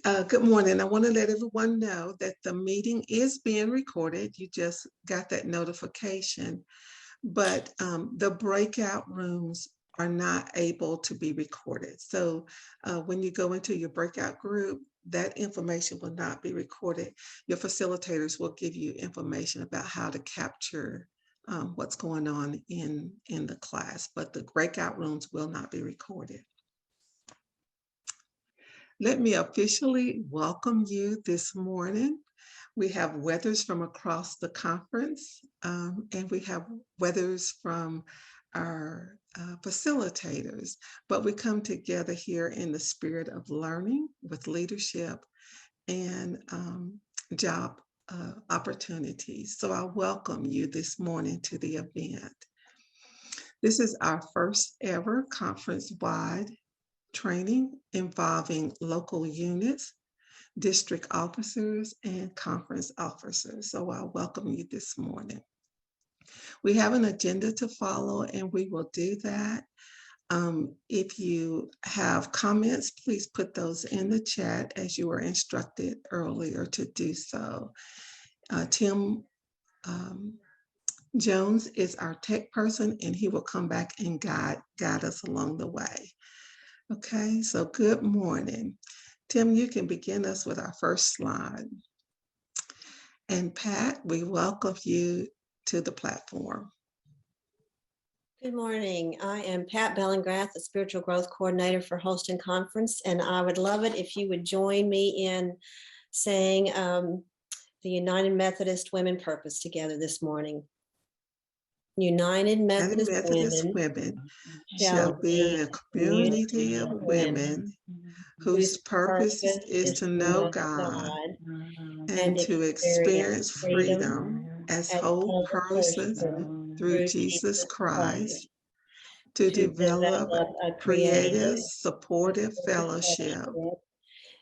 Good morning. I want to let everyone know that the meeting is being recorded. You just got that notification, but the breakout rooms are not able to be recorded. So when you go into your breakout group, that information will not be recorded. Your facilitators will give you information about how to capture what's going on in the class, but the breakout rooms will not be recorded. Let me officially welcome you this morning. We have weathers from across the conference, and we have weathers from our facilitators, but we come together here in the spirit of learning with leadership and job opportunities. So I welcome you this morning to the event. This is our first ever conference-wide training involving local units, district officers, and conference officers. So I welcome you this morning. We have an agenda to follow, and we will do that. If you have comments, please put those in the chat as you were instructed earlier to do so. Tim Jones is our tech person, and he will come back and guide us along the way. Okay, so good morning. Tim, you can begin us with our first slide. And Pat, we welcome you to the platform. Good morning. I am Pat Bellingrath, the Spiritual Growth Coordinator for Holston Conference, and I would love it if you would join me in saying the United Methodist Women Purpose together this morning. United Methodist women shall be a community of women whose purpose is to know God and to experience freedom as whole persons through Jesus Christ, to develop a creative, supportive fellowship,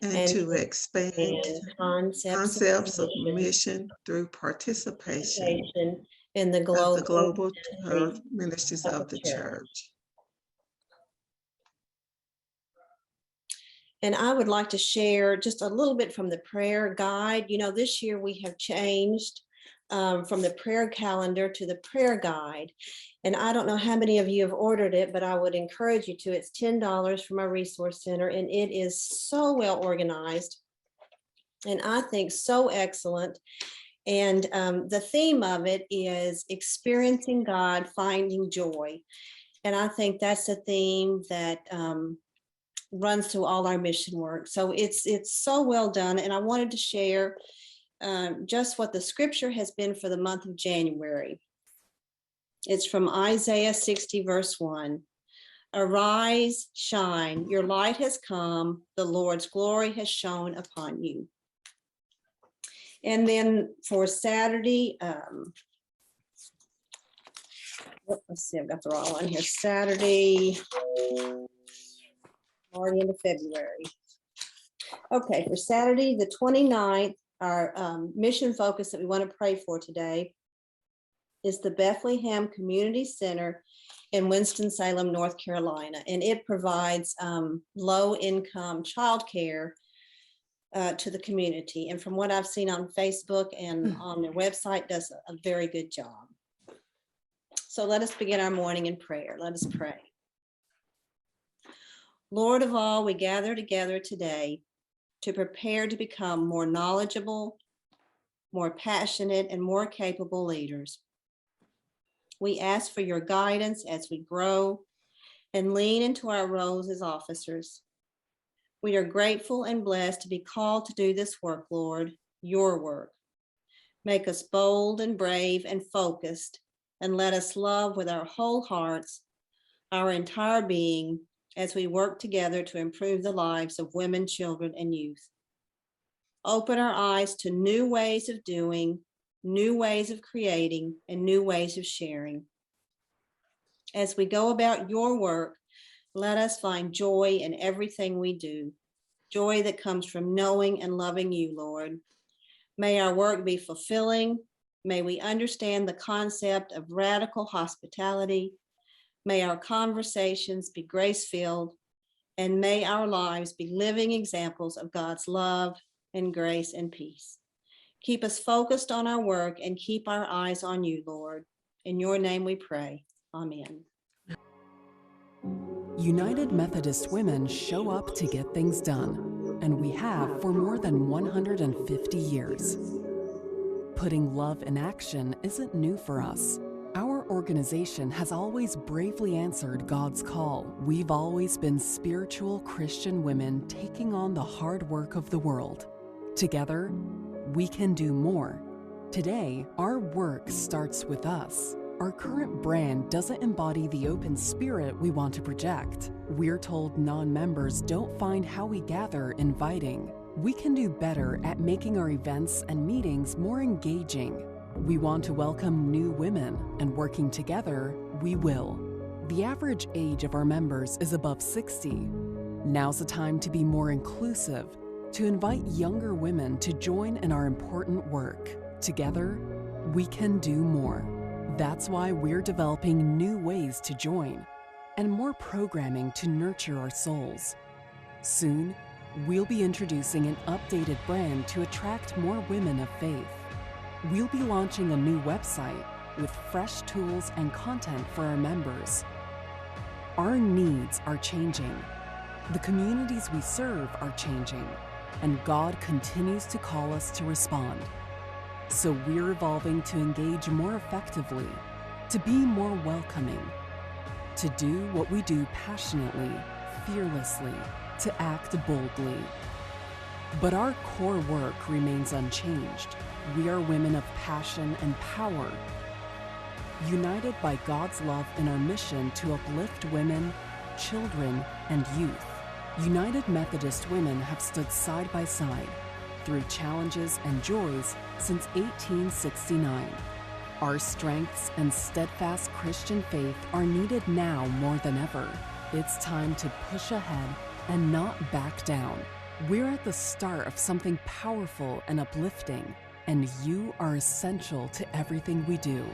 and to expand concepts of mission through participation in the global ministries of the church. And I would like to share just a little bit from the prayer guide. You know, this year we have changed from the prayer calendar to the prayer guide. And I don't know how many of you have ordered it, but I would encourage you to. It's $10 from our resource center, and it is so well organized and I think so excellent. And the theme of it is experiencing God, finding joy. And I think that's a theme that runs through all our mission work. So it's so well done. And I wanted to share just what the scripture has been for the month of January. It's from Isaiah 60, verse 1. Arise, shine, your light has come, the Lord's glory has shone upon you. And then for Saturday, let's see, I've got the wrong one here. Saturday, already into February. Okay, for Saturday, the 29th, our mission focus that we want to pray for today is the Bethlehem Community Center in Winston-Salem, North Carolina. And it provides low-income childcare to the community. And from what I've seen on Facebook and on their website, does a very good job. So let us begin our morning in prayer. Let us pray. Lord of all, we gather together today to prepare to become more knowledgeable, more passionate, and more capable leaders. We ask for your guidance as we grow and lean into our roles as officers. We are grateful and blessed to be called to do this work, Lord, your work. Make us bold and brave and focused, and let us love with our whole hearts, our entire being, as we work together to improve the lives of women, children, and youth. Open our eyes to new ways of doing, new ways of creating, and new ways of sharing. As we go about your work, let us find joy in everything we do, joy that comes from knowing and loving you, Lord. May our work be fulfilling. May we understand the concept of radical hospitality. May our conversations be grace-filled. and may our lives be living examples of God's love and grace and peace. Keep us focused on our work and keep our eyes on you, Lord. In your name we pray. Amen. United Methodist women show up to get things done, and we have for more than 150 years. Putting love in action isn't new for us. Our organization has always bravely answered God's call. We've always been spiritual Christian women taking on the hard work of the world. Together, we can do more. Today, our work starts with us. Our current brand doesn't embody the open spirit we want to project. We're told non-members don't find how we gather inviting. We can do better at making our events and meetings more engaging. We want to welcome new women, and working together, we will. The average age of our members is above 60. Now's the time to be more inclusive, to invite younger women to join in our important work. Together, we can do more. That's why we're developing new ways to join and more programming to nurture our souls. Soon, we'll be introducing an updated brand to attract more women of faith. We'll be launching a new website with fresh tools and content for our members. Our needs are changing. The communities we serve are changing, and God continues to call us to respond. So we're evolving to engage more effectively, to be more welcoming, to do what we do passionately, fearlessly, to act boldly. But our core work remains unchanged. We are women of passion and power, united by God's love in our mission to uplift women, children, and youth. United Methodist women have stood side by side through challenges and joys since 1869. Our strengths and steadfast Christian faith are needed now more than ever. It's time to push ahead and not back down. We're at the start of something powerful and uplifting, and you are essential to everything we do.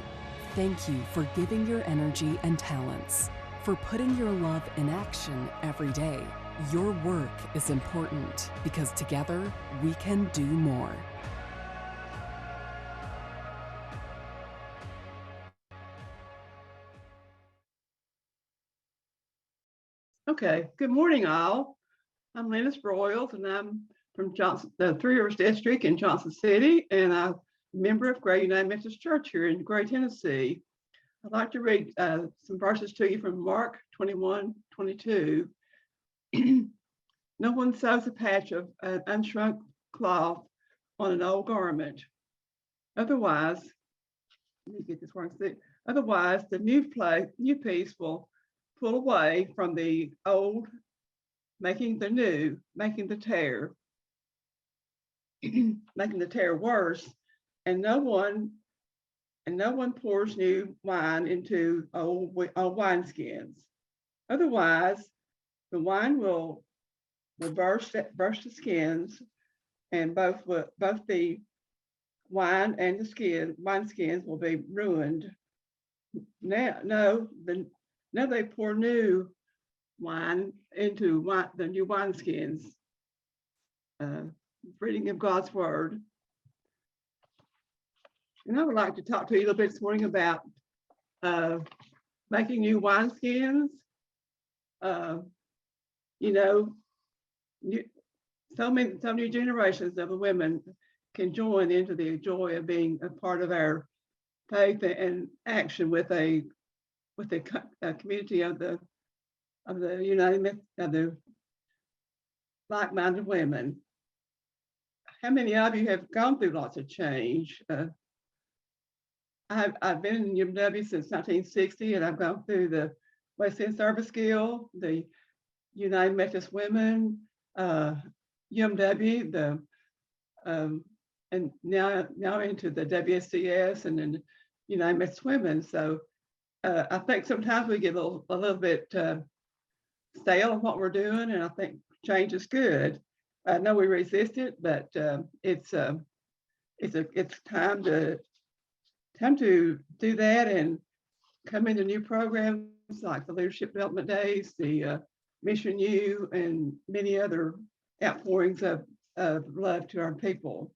Thank you for giving your energy and talents, for putting your love in action every day. Your work is important because together we can do more. Okay, good morning all. I'm Linus Broyles and I'm from the Three Rivers District in Johnson City, and I'm a member of Gray United Methodist Church here in Gray, Tennessee. I'd like to read some verses to you from Mark 21:22. No one sews a patch of an unshrunk cloth on an old garment. Otherwise, let me get this where I can see. Otherwise, the new piece will pull away from the old, making the new, making the tear worse. And no one pours new wine into old wineskins. Otherwise, the wine will burst the skins, and both the wine and the wineskins will be ruined. Now they pour new wine into the new wineskins. Reading of God's word. And I would like to talk to you a little bit this morning about making new wineskins. So many generations of women can join into the joy of being a part of our faith and action with a community of the like-minded women. How many of you have gone through lots of change? I've been in UMW since 1960, and I've gone through the West End Service Guild, the United Methodist Women, UMW, and now into the WSCS and then United Methodist Women. So I think sometimes we get a little bit stale on what we're doing, and I think change is good. I know we resist it, but it's time to do that and come into new programs like the Leadership Development Days, the Mission U and many other outpourings of love to our people.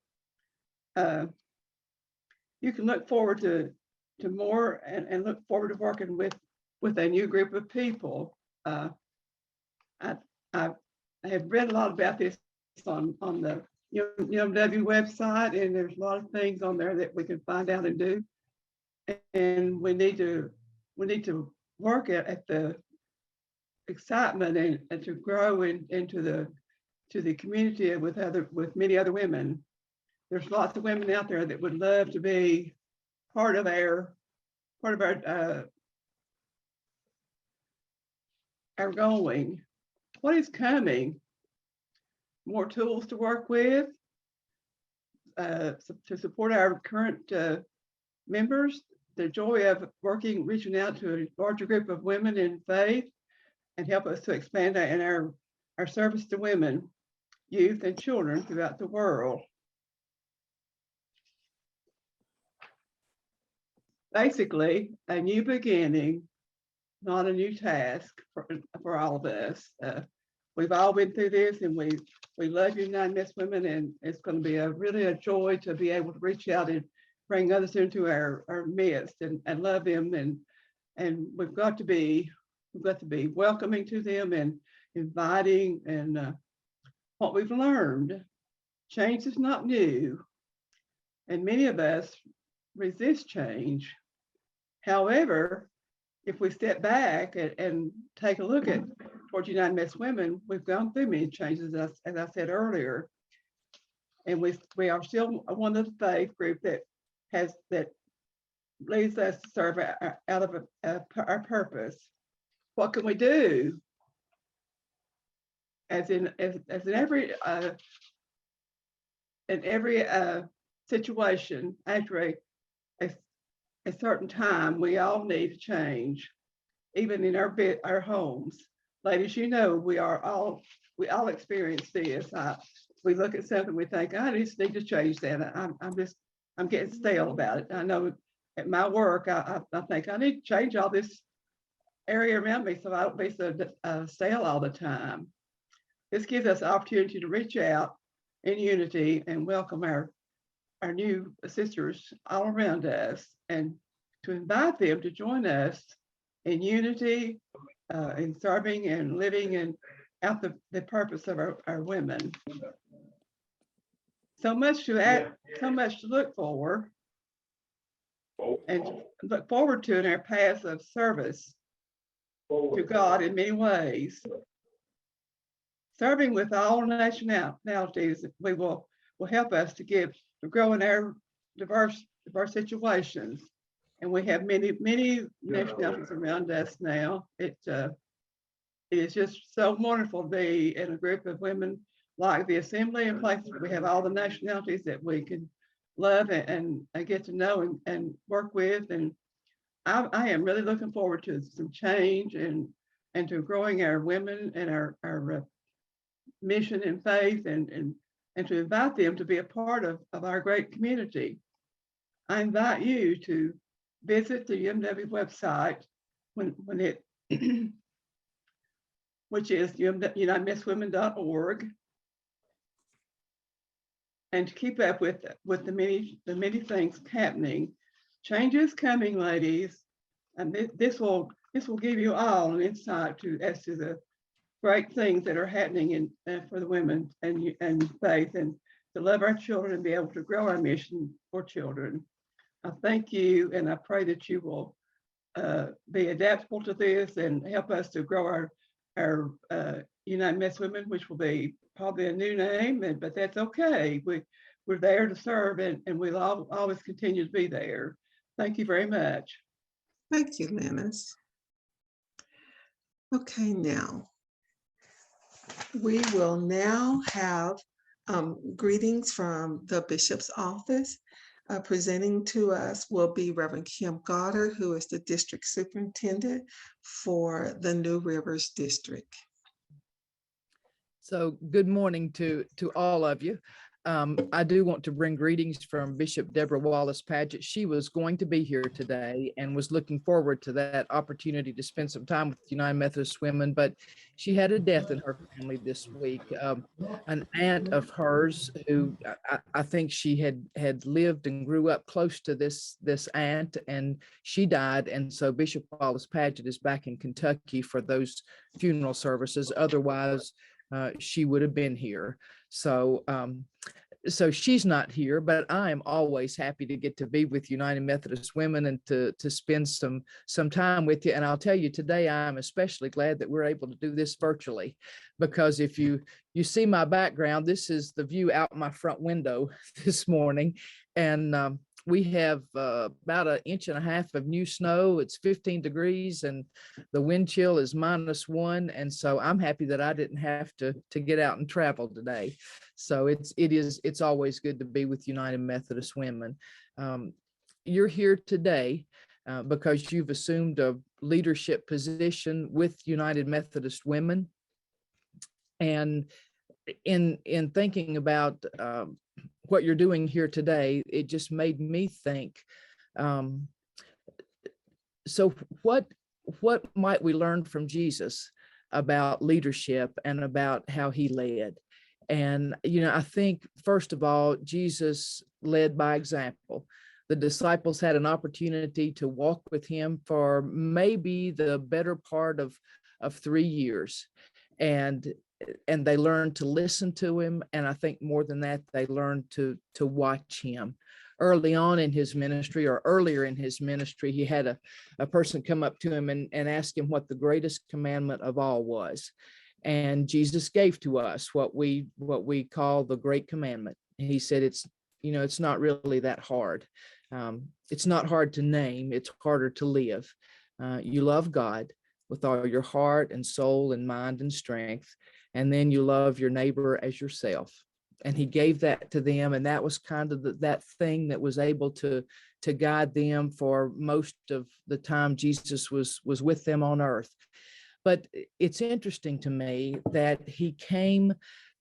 You can look forward to more and look forward to working with a new group of people. I have read a lot about this on the UMW website, and there's a lot of things on there that we can find out and do. And we need to work at the excitement and to grow into the community with many other women. There's lots of women out there that would love to be part of our going. What is coming? More tools to work with, to support our current members, the joy of reaching out to a larger group of women in faith, and help us to expand in our service to women, youth, and children throughout the world. Basically, a new beginning, not a new task for all of us. We've all been through this, and we love United Methodist Women, and it's going to be really a joy to be able to reach out and bring others into our midst and love them, and we've got to be welcoming to them and inviting. And what we've learned, change is not new, and many of us resist change. However, if we step back and take a look towards United Methodist Women, we've gone through many changes, as I said earlier, and we are still one of the faith group that leads us to serve out of our purpose. What can we do? As in every situation, after a certain time, we all need to change, even in our homes. Ladies, you know, we all experience this. We look at something, we think, I just need to change that. I'm getting stale about it. I know at my work, I think I need to change all this area around me so I don't be so stale all the time. This gives us opportunity to reach out in unity and welcome our new sisters all around us, and to invite them to join us in unity, in serving and living and out the purpose of our women. So much to look for and look forward to in our paths of service to God in many ways. Serving with all nationalities, will help us to grow in our diverse situations. And we have many nationalities around us now. It is just so wonderful to be in a group of women like the Assembly, and places where we have all the nationalities that we can love and get to know and work with. And I am really looking forward to some change and to growing our women and our mission and faith, and to invite them to be a part of our great community. I invite you to visit the UMW website when it which is UnitedMethodistWomen.org, and to keep up with the many things happening. Change is coming, ladies, and this will give you all an insight as to the great things that are happening for the women and faith, and to love our children and be able to grow our mission for children. I thank you, and I pray that you will be adaptable to this and help us to grow our United Methodist Women, which will be probably a new name, but that's okay. We're there to serve, and we'll always continue to be there. Thank you very much. Thank you, Lennis. Okay, now we will now have greetings from the Bishop's office. Presenting to us will be Reverend Kim Goddard, who is the District Superintendent for the New Rivers District. So good morning to all of you. I do want to bring greetings from Bishop Deborah Wallace Paget. She was going to be here today and was looking forward to that opportunity to spend some time with United Methodist Women, but she had a death in her family this week. An aunt of hers who I think she had lived and grew up close to this aunt, and she died. And so Bishop Wallace Paget is back in Kentucky for those funeral services. Otherwise, she would have been here. So she's not here, but I am always happy to get to be with United Methodist Women and to spend some time with you. And I'll tell you today, I'm especially glad that we're able to do this virtually, because if you see my background, this is the view out my front window this morning. And we have about 1.5 inches of new snow. It's 15 degrees and the wind chill is -1. And so I'm happy that I didn't have to get out and travel today. So it's always good to be with United Methodist Women. You're here today because you've assumed a leadership position with United Methodist Women. And in thinking about what you're doing here today, it just made me think, so what might we learn from Jesus about leadership and about how he led? And, I think, first of all, Jesus led by example. The disciples had an opportunity to walk with him for maybe the better part of 3 years. And they learned to listen to him. And I think more than that, they learned to watch him. Early on in his ministry, or earlier in his ministry, he had a person come up to him and ask him what the greatest commandment of all was. And Jesus gave to us what we call the Great Commandment. And he said, it's not really that hard. It's not hard to name. It's harder to live. You love God with all your heart and soul and mind and strength. And then you love your neighbor as yourself. And he gave that to them. And that was kind of that thing that was able to guide them for most of the time Jesus was with them on earth. But it's interesting to me that he came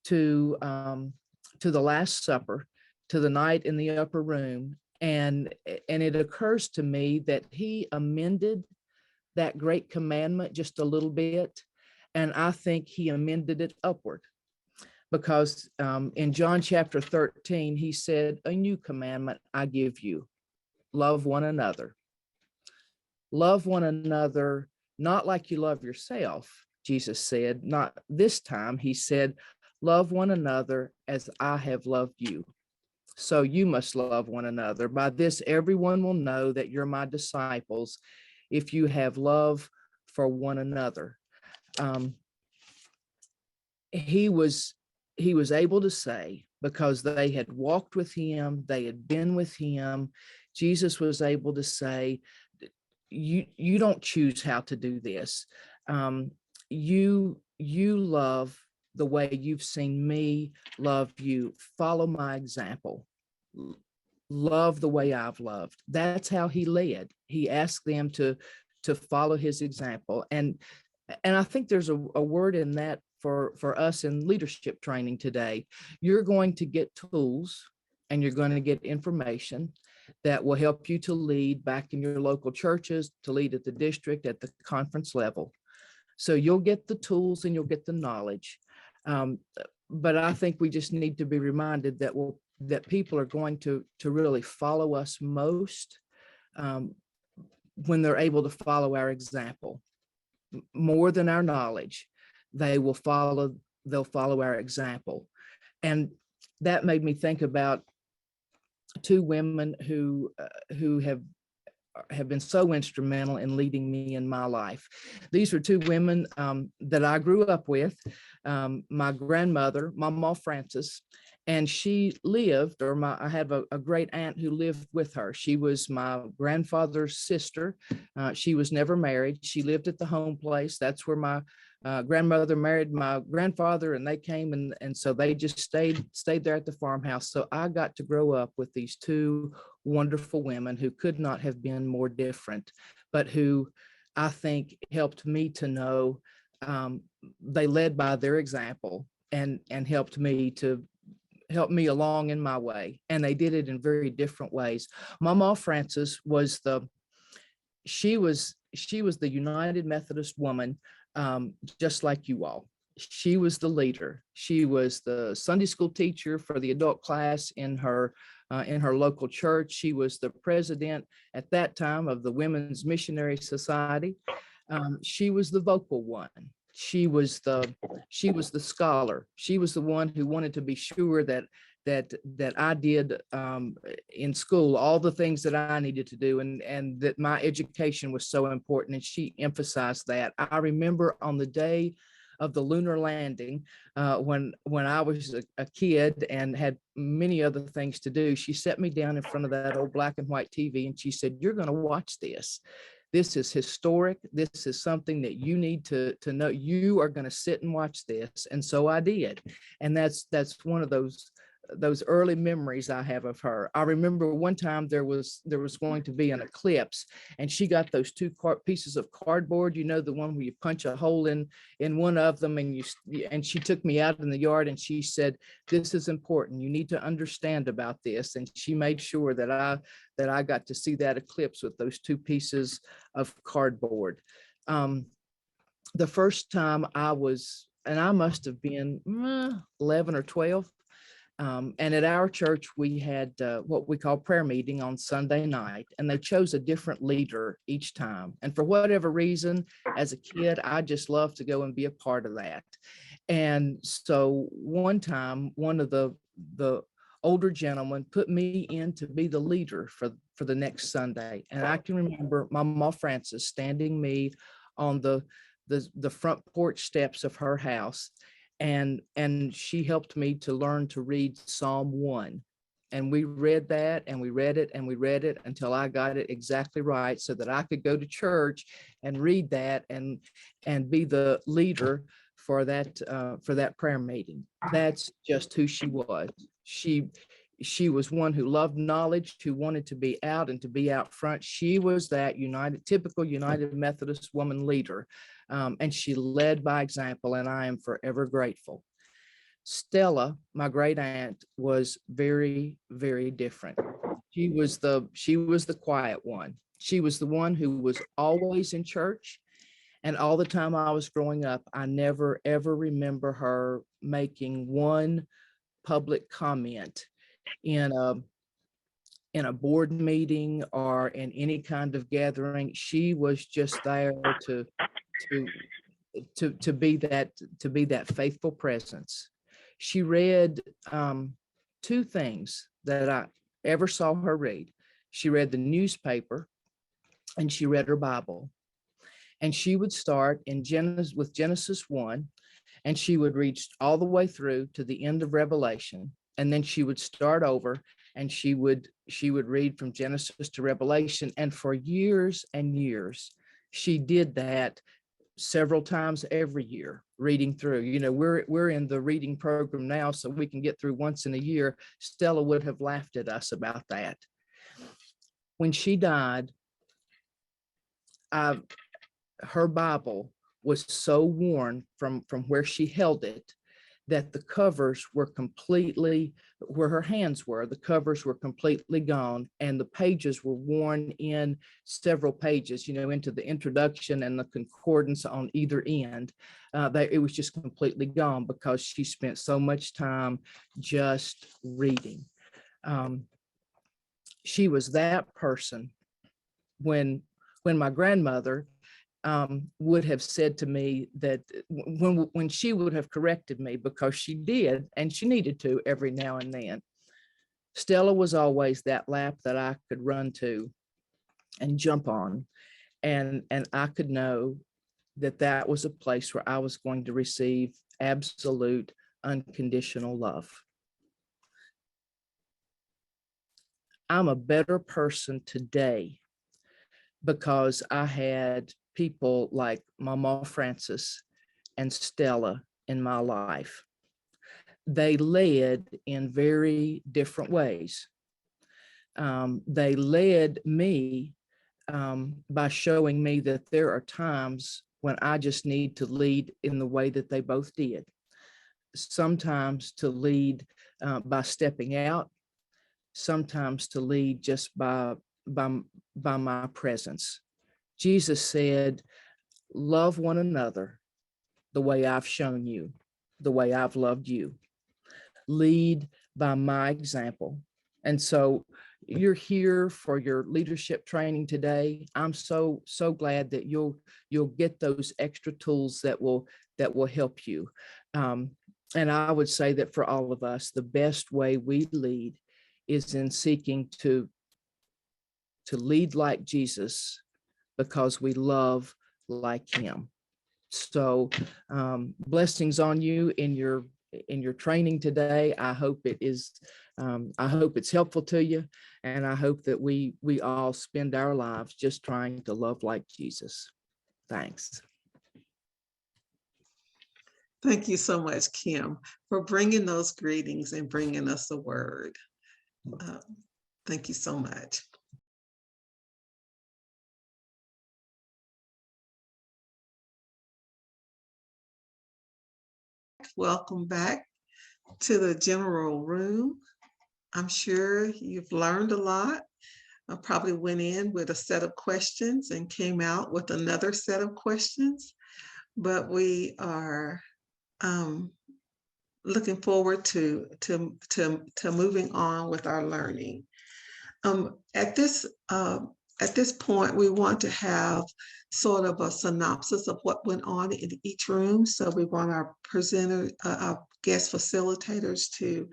to the Last Supper, to the night in the upper room. And it occurs to me that he amended that great commandment just a little bit. And I think he amended it upward, because in John chapter 13, he said, "A new commandment I give you, love one another." Love one another, not like you love yourself, Jesus said. Not this time, he said, "Love one another as I have loved you. So you must love one another. By this, everyone will know that you're my disciples, if you have love for one another." He was able to say, because they had walked with him, they had been with him, Jesus was able to say, you don't choose how to do this. You love the way you've seen me love you. Follow my example. Love the way I've loved. That's how he led. He asked them to follow his example. And I think there's a word in that for us in leadership training today. You're going to get tools and you're going to get information that will help you to lead back in your local churches, to lead at the district, at the conference level. So you'll get the tools and you'll get the knowledge. But I think we just need to be reminded that people are going to really follow us most when they're able to follow our example. More than our knowledge, they'll follow our example. And that made me think about two women who have been so instrumental in leading me in my life. These were two women that I grew up with. My grandmother, Mama Frances, and she lived, I have a great aunt who lived with her. She was my grandfather's sister. She was never married. She lived at the home place. That's where my grandmother married my grandfather, and they came and so they just stayed there at the farmhouse. So I got to grow up with these two wonderful women who could not have been more different, but who I think helped me to know they led by their example and helped me to help me along in my way. And they did it in very different ways. Mama Frances was she was the United Methodist woman, just like you all. She was the leader. She was the Sunday school teacher for the adult class in her local church. She was the president at that time of the Women's Missionary Society. She was the vocal one. She was the scholar. She was the one who wanted to be sure that I did in school all the things that I needed to do, and that my education was so important. And she emphasized that. I remember on the day of the lunar landing, when I was a kid and had many other things to do, she set me down in front of that old black and white TV, and she said, "You're going to watch this. This is historic. This is something that you need to know. You are going to sit and watch this." And so I did. And that's one of those early memories I have of her. I remember one time there was going to be an eclipse, and she got those two pieces of cardboard, you know, the one where you punch a hole in one of them, and she took me out in the yard, and she said, "This is important. You need to understand about this." And she made sure that I got to see that eclipse with those two pieces of cardboard. The first time I must have been 11 or 12. And at our church, we had what we call prayer meeting on Sunday night, and they chose a different leader each time. And for whatever reason, as a kid, I just loved to go and be a part of that. And so one time, one of the older gentlemen put me in to be the leader for the next Sunday. And I can remember Mama Frances standing me on the front porch steps of her house. And she helped me to learn to read Psalm 1. And we read that, and we read it, and we read it until I got it exactly right, so that I could go to church and read that and be the leader for that prayer meeting. That's just who she was. She was one who loved knowledge, who wanted to be out and to be out front. She was that typical United Methodist woman leader. And she led by example, and I am forever grateful. Stella, my great aunt, was very, very different. She was the quiet one. She was the one who was always in church. And all the time I was growing up, I never, ever remember her making one public comment in a board meeting or in any kind of gathering. She was just there to be that faithful presence. She read two things that I ever saw her read. She read the newspaper, and she read her Bible. And she would start in Genesis 1, and she would read all the way through to the end of Revelation. And then she would start over, and she would read from Genesis to Revelation. And for years and years, she did that several times every year, reading through. You know, we're in the reading program now, so we can get through once in a year. Stella would have laughed at us about that. When she died, her Bible was so worn from where she held it that the covers were completely, where her hands were, the covers were completely gone, and the pages were worn in several pages, you know, into the introduction and the concordance on either end. It was just completely gone because she spent so much time just reading. She was that person when my grandmother would have said to me that when she would have corrected me, because she did, and she needed to every now and then, Stella was always that lap that I could run to and jump on. And I could know that was a place where I was going to receive absolute unconditional love. I'm a better person today because I had people like Mama Frances and Stella in my life. They led in very different ways. They led me by showing me that there are times when I just need to lead in the way that they both did. Sometimes to lead by stepping out, sometimes to lead just by my presence. Jesus said, love one another the way I've shown you, the way I've loved you. Lead by my example. And so you're here for your leadership training today. I'm so glad that you'll get those extra tools that will help you. And I would say that for all of us, the best way we lead is in seeking to lead like Jesus, because we love like him. So blessings on you in your training today. I hope it is. I hope it's helpful to you, and I hope that we all spend our lives just trying to love like Jesus. Thanks. Thank you so much, Kim, for bringing those greetings and bringing us the word. Thank you so much. Welcome back to the general room. I'm sure you've learned a lot. I probably went in with a set of questions and came out with another set of questions, but we are looking forward to moving on with our learning. At this point, we want to have sort of a synopsis of what went on in each room. So we want our our guest facilitators to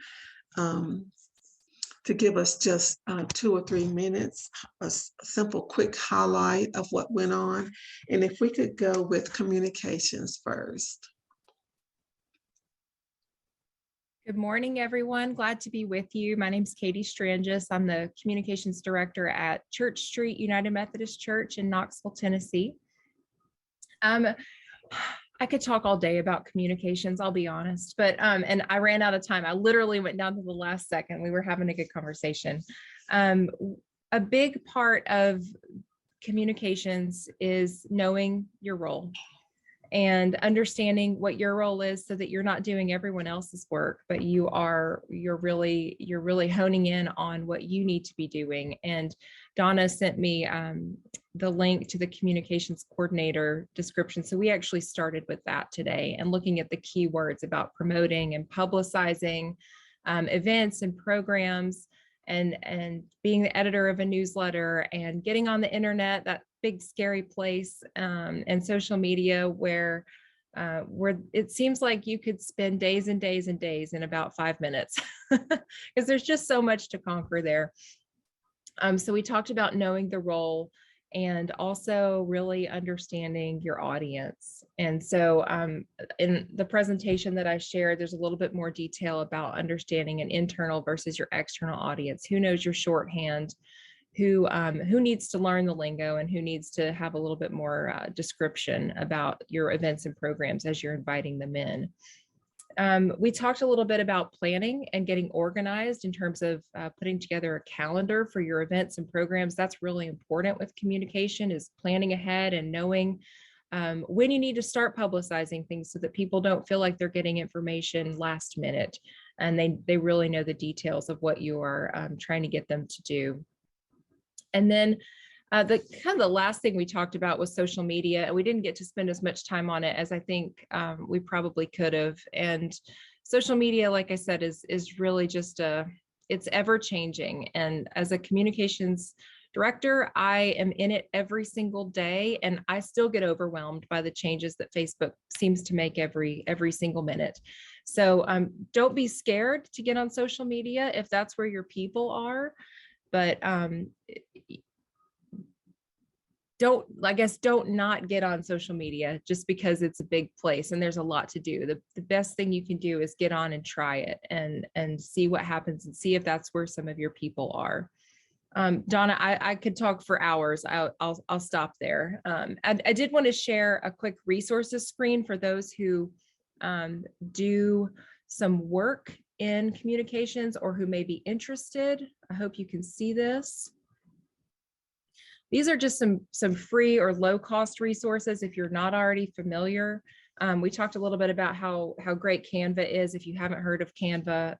give us just 2 or 3 minutes, a simple, quick highlight of what went on. And if we could go with communications first. Good morning, everyone. Glad to be with you. My name is Katie Strangis. I'm the communications director at Church Street United Methodist Church in Knoxville, Tennessee. I could talk all day about communications, I'll be honest, but and I ran out of time. I literally went down to the last second. We were having a good conversation. A big part of communications is knowing your role and understanding what your role is, so that you're not doing everyone else's work, but you're really honing in on what you need to be doing. And Donna sent me the link to the communications coordinator description. So we actually started with that today and looking at the keywords about promoting and publicizing events and programs, and being the editor of a newsletter and getting on the internet, that big scary place, and social media where it seems like you could spend days and days and days in about 5 minutes, because there's just so much to conquer there. So we talked about knowing the role and also really understanding your audience. And so in the presentation that I shared, there's a little bit more detail about understanding an internal versus your external audience. Who knows your shorthand, who needs to learn the lingo, and who needs to have a little bit more description about your events and programs as you're inviting them in. We talked a little bit about planning and getting organized in terms of putting together a calendar for your events and programs. That's really important with communication, is planning ahead and knowing when you need to start publicizing things, so that people don't feel like they're getting information last minute, and they really know the details of what you are trying to get them to do. And then the last thing we talked about was social media, and we didn't get to spend as much time on it as I think we probably could have. And social media, like I said, is really just it's ever changing. And as a communications director, I am in it every single day, and I still get overwhelmed by the changes that Facebook seems to make every single minute. So don't be scared to get on social media if that's where your people are. But don't not get on social media just because it's a big place and there's a lot to do. The best thing you can do is get on and try it and see what happens, and see if that's where some of your people are. Donna, I could talk for hours. I'll stop there. I did want to share a quick resources screen for those who do some work in communications or who may be interested. I hope you can see this. These are just some free or low cost resources if you're not already familiar. We talked a little bit about how great Canva is. If you haven't heard of Canva,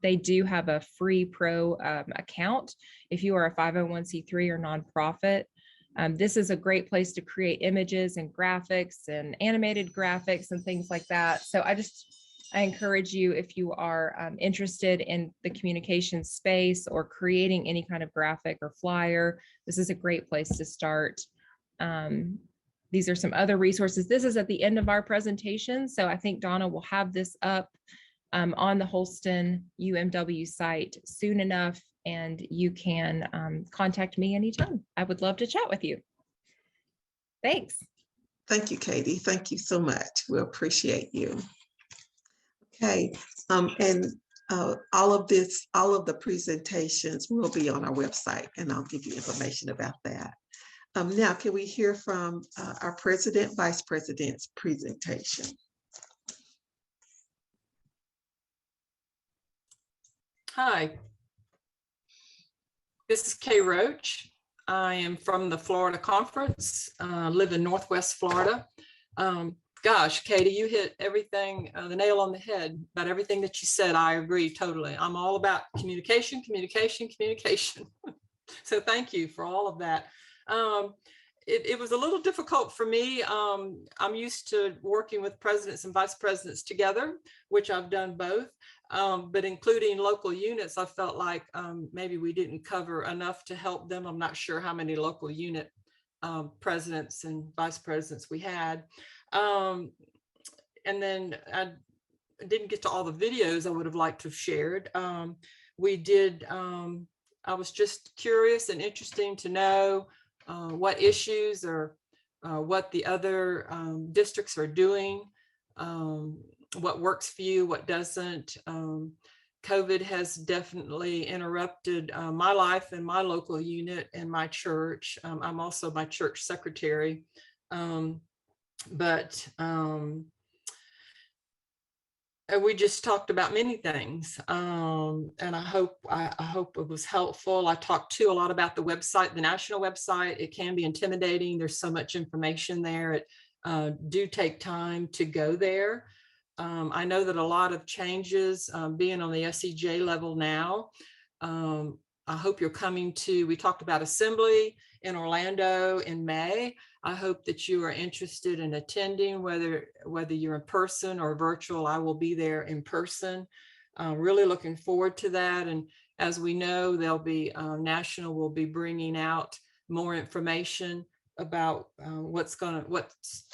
they do have a free pro account if you are a 501c3 or nonprofit. This is a great place to create images and graphics and animated graphics and things like that. So I encourage you, if you are interested in the communication space or creating any kind of graphic or flyer, this is a great place to start. These are some other resources. This is at the end of our presentation, so I think Donna will have this up on the Holston UMW site soon enough, and you can contact me anytime. I would love to chat with you. Thanks. Thank you, Katie. Thank you so much. We appreciate you. Okay, and all of the presentations will be on our website, and I'll give you information about that. Now, can we hear from our president, vice president's presentation? Hi, this is Kay Roach. I am from the Florida Conference, live in Northwest Florida. Gosh, Katie, you hit everything, the nail on the head about everything that you said. I agree totally. I'm all about communication, communication, communication. So thank you for all of that. It was a little difficult for me. I'm used to working with presidents and vice presidents together, which I've done both. But including local units, I felt like maybe we didn't cover enough to help them. I'm not sure how many local unit presidents and vice presidents we had. And then I didn't get to all the videos I would have liked to have shared. We did, I was just curious and interesting to know what issues or what the other districts are doing, what works for you, what doesn't. COVID has definitely interrupted my life and my local unit and my church. I'm also my church secretary. But we just talked about many things, and I hope it was helpful. I talked too a lot about the website, the national website. It can be intimidating. There's so much information there. It do take time to go there. I know that a lot of changes, being on the SEJ level now. I hope you're coming to, we talked about assembly in Orlando in May. I hope that you are interested in attending, whether you're in person or virtual. I will be there in person. Really looking forward to that. And as we know, there'll be National will be bringing out more information about what's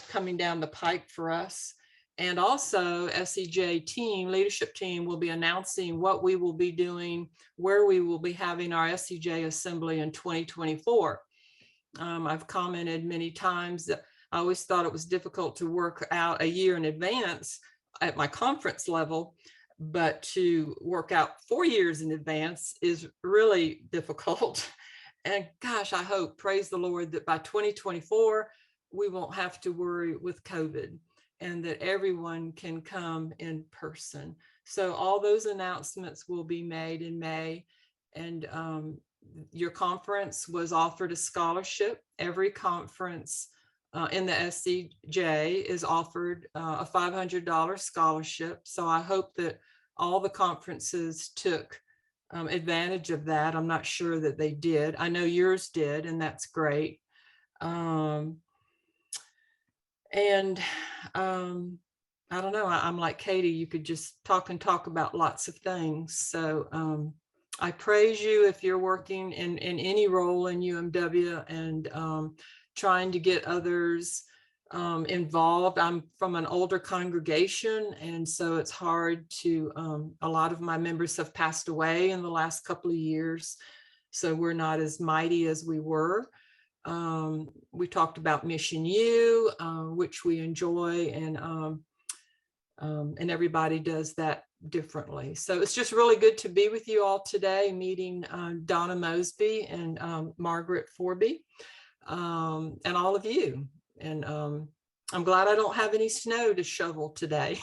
coming down the pike for us. And also SEJ team, leadership team will be announcing what we will be doing, where we will be having our SEJ assembly in 2024. I've commented many times that I always thought it was difficult to work out a year in advance at my conference level, but to work out 4 years in advance is really difficult. And gosh, I hope, praise the Lord, that by 2024, we won't have to worry with COVID and that everyone can come in person. So all those announcements will be made in May. And your conference was offered a scholarship. Every conference in the SCJ is offered a $500 scholarship. So I hope that all the conferences took advantage of that. I'm not sure that they did. I know yours did, and that's great. I don't know, I'm like Katie, you could just talk about lots of things. So I praise you if you're working in any role in UMW and trying to get others involved. I'm from an older congregation, and so it's hard to, a lot of my members have passed away in the last couple of years, so we're not as mighty as we were. We talked about Mission U, which we enjoy, and everybody does that differently. So it's just really good to be with you all today, meeting Donna Mosby and Margaret Forby, and all of you. And I'm glad I don't have any snow to shovel today.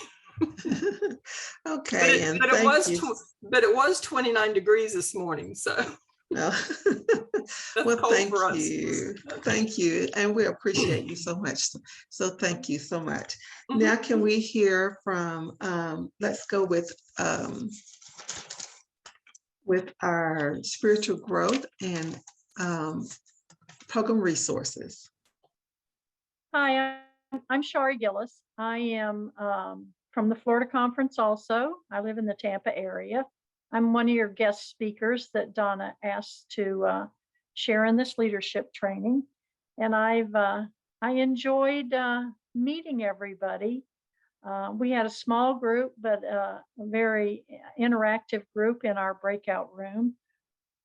Okay, but it was 29 degrees this morning. So. No. Well, cold thank for us. you. Thank you. And we appreciate you so much. So thank you so much. Mhm. Now, can we hear from, let's go with our spiritual growth and program resources. Hi, I'm Shari Gillis. I am from the Florida Conference also. I live in the Tampa area. I'm one of your guest speakers that Donna asked to share in this leadership training. And I enjoyed meeting everybody. We had a small group, but a very interactive group in our breakout room.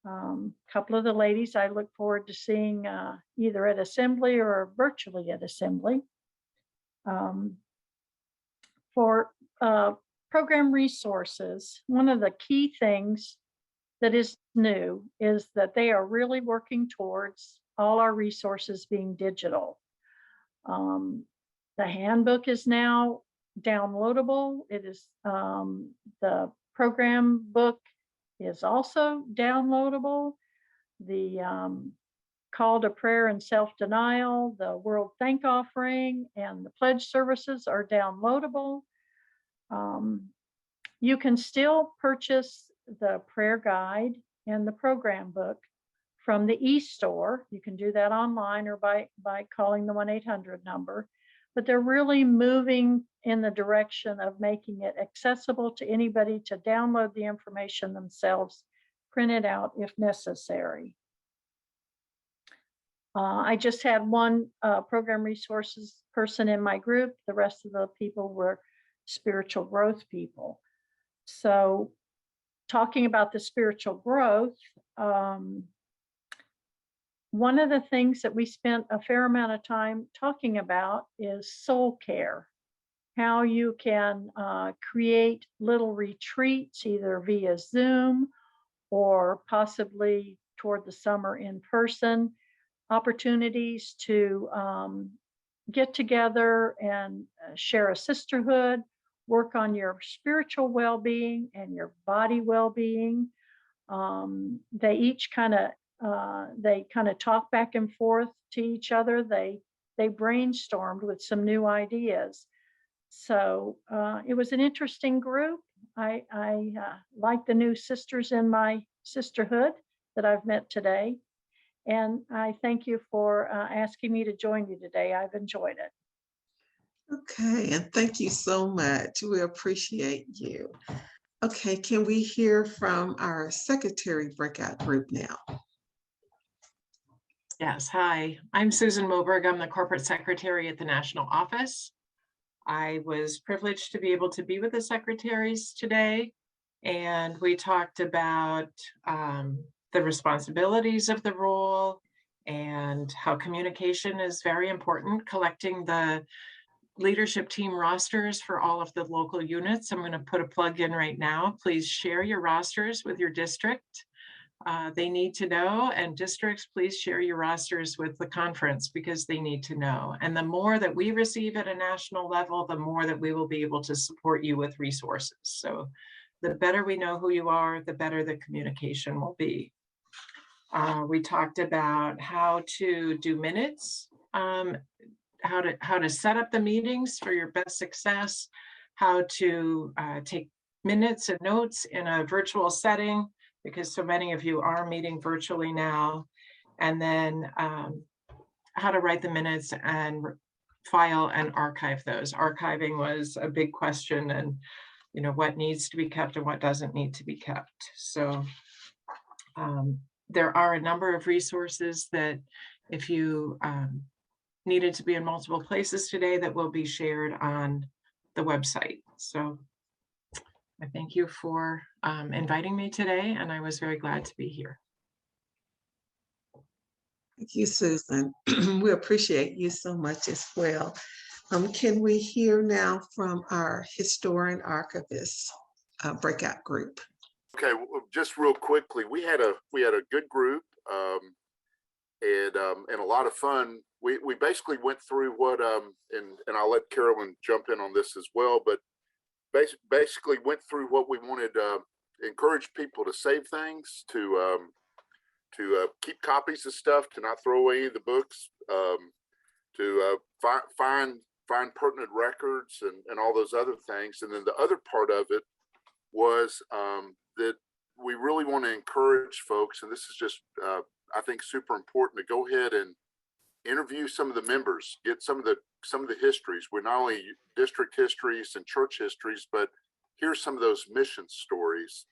A couple of the ladies I look forward to seeing either at Assembly or virtually at Assembly. For program resources, one of the key things that is new is that they are really working towards all our resources being digital. The handbook is now downloadable. It is the program book is also downloadable. The call to prayer and self-denial, the World Thank Offering, and the pledge services are downloadable. You can still purchase the prayer guide and the program book from the e-store. You can do that online or by calling the 1-800 number. But they're really moving in the direction of making it accessible to anybody to download the information themselves, print it out if necessary. I just had one program resources person in my group. The rest of the people were spiritual growth people. So talking about the spiritual growth, one of the things that we spent a fair amount of time talking about is soul care, how you can create little retreats either via Zoom or possibly toward the summer in person, opportunities to get together and share a sisterhood, work on your spiritual well-being and your body well-being. They each kind of talk back and forth to each other. They brainstormed with some new ideas. So it was an interesting group. I like the new sisters in my sisterhood that I've met today. And I thank you for asking me to join you today. I've enjoyed it. Okay, and thank you so much. We appreciate you. Okay, can we hear from our secretary breakout group now? Yes, hi, I'm Susan Moberg. I'm the corporate secretary at the national office. I was privileged to be able to be with the secretaries today, and we talked about the responsibilities of the role and how communication is very important, collecting the leadership team rosters for all of the local units. I'm going to put a plug in right now. Please share your rosters with your district. They need to know, and districts, please share your rosters with the conference because they need to know. And the more that we receive at a national level, the more that we will be able to support you with resources. So the better we know who you are, the better the communication will be. We talked about how to do minutes, how to set up the meetings for your best success, how to take minutes and notes in a virtual setting, because so many of you are meeting virtually now, and then how to write the minutes and file and archive those. Archiving was a big question, and what needs to be kept and what doesn't need to be kept. So there are a number of resources that if you needed to be in multiple places today that will be shared on the website. So I thank you for inviting me today, and I was very glad to be here. Thank you, Susan. We appreciate you so much as well. Can we hear now from our historian archivist breakout group? Okay, well, just real quickly, we had a good group and a lot of fun. We basically went through what and I'll let Carolyn jump in on this as well, but basically went through what we wanted to encourage people to save things, to keep copies of stuff, to not throw away any of the books, to find pertinent records and all those other things. And then the other part of it was that we really want to encourage folks, and this is just, I think, super important, to go ahead and interview some of the members, get some of the histories. We're not only district histories and church histories, but here's some of those mission stories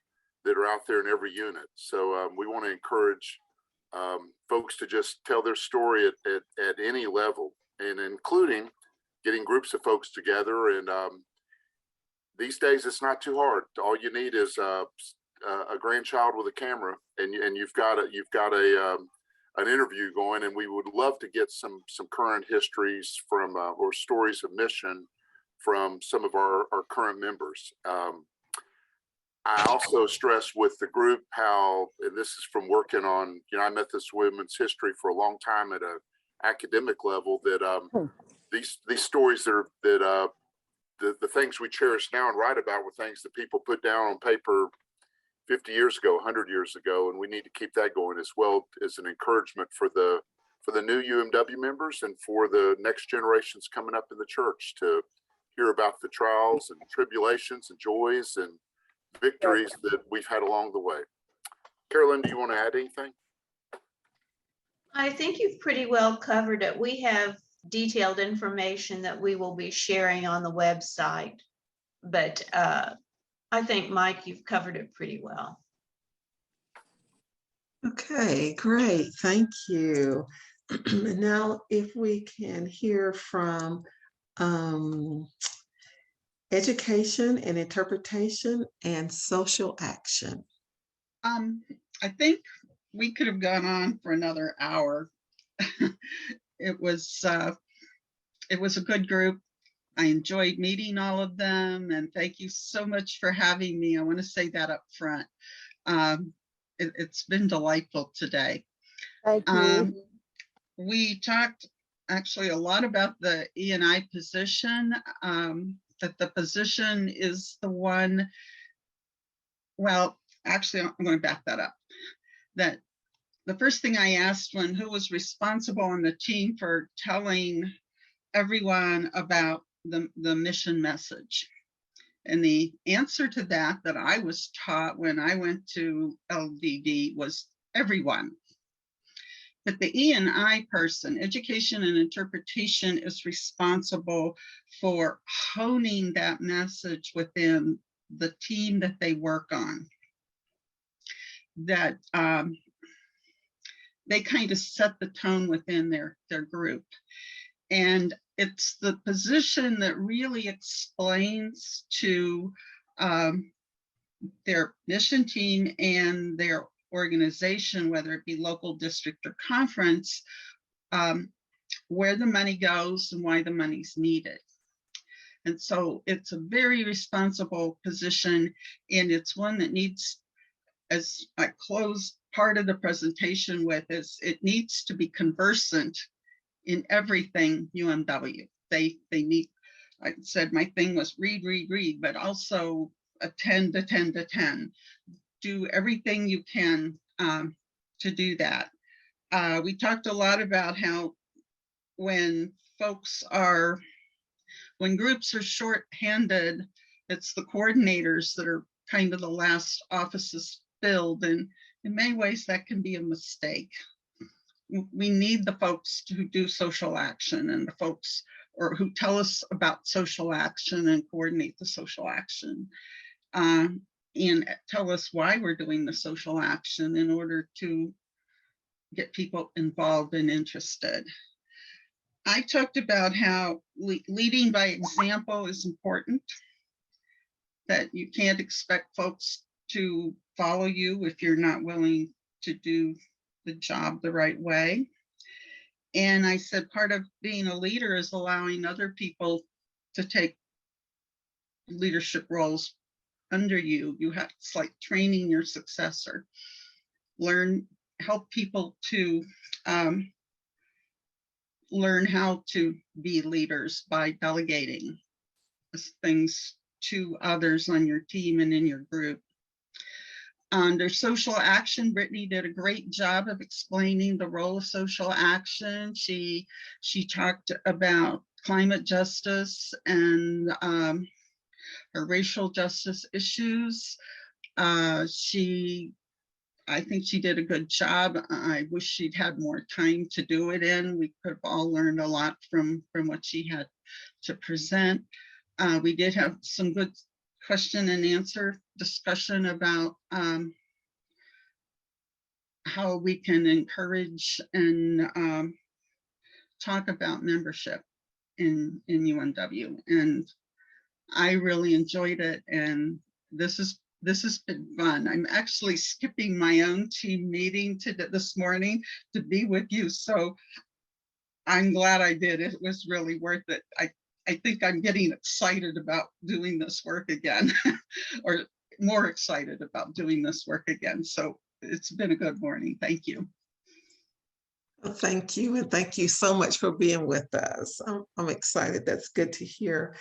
that are out there in every unit. So we want to encourage folks to just tell their story at any level, and including getting groups of folks together. And these days, it's not too hard. All you need is a grandchild with a camera, and you've got an interview going. And we would love to get some current histories from or stories of mission from some of our current members. I also stress with the group how, and this is from working on United Methodist Women's history for a long time at an academic level, that these stories that the things we cherish now and write about were things that people put down on paper 50 years ago, 100 years ago, and we need to keep that going as well as an encouragement for the new UMW members and for the next generations coming up in the church to hear about the trials and tribulations and joys and victories that we've had along the way. Carolyn, do you want to add anything? I think you've pretty well covered it. We have detailed information that we will be sharing on the website, but I think, Mike, you've covered it pretty well. Okay, great. Thank you. Now, if we can hear from education and interpretation and social action. I think we could have gone on for another hour. It was a good group. I enjoyed meeting all of them, and thank you so much for having me. I want to say that up front. It's been delightful today. Thank you. We talked actually a lot about the E&I position, that the position is the one, well, actually, I'm going to back that up. That the first thing I asked who was responsible on the team for telling everyone about the mission message. And the answer to that I was taught when I went to LDD was everyone. But the E&I person, education and interpretation, is responsible for honing that message within the team that they work on. That they kind of set the tone within their group. And it's the position that really explains to their mission team and their organization, whether it be local, district, or conference, where the money goes and why the money's needed. And so it's a very responsible position, and it's one that needs, as I close part of the presentation with, is it needs to be conversant in everything UMW. They need, I said my thing was read, but also attend to 10 to 10. Do everything you can to do that. We talked a lot about how when groups are short-handed, it's the coordinators that are kind of the last offices filled, and in many ways that can be a mistake. We need the folks who do social action, and the folks who tell us about social action and coordinate the social action, and tell us why we're doing the social action in order to get people involved and interested. I talked about how leading by example is important, that you can't expect folks to follow you if you're not willing to do the job the right way. And I said part of being a leader is allowing other people to take leadership roles under you. It's like training your successor. Help people to learn how to be leaders by delegating things to others on your team and in your group. Under social action, Brittany did a great job of explaining the role of social action. She talked about climate justice and her racial justice issues. I think she did a good job. I wish she'd had more time to do it in. We could have all learned a lot from what she had to present. We did have some good question and answer discussion about how we can encourage and talk about membership in UMW. And I really enjoyed it. And this has been fun. I'm actually skipping my own team meeting this morning to be with you. So I'm glad I did. It was really worth it. I think I'm getting excited about doing this work again, or more excited about doing this work again. So it's been a good morning. Thank you. Well, thank you. And thank you so much for being with us. I'm excited. That's good to hear.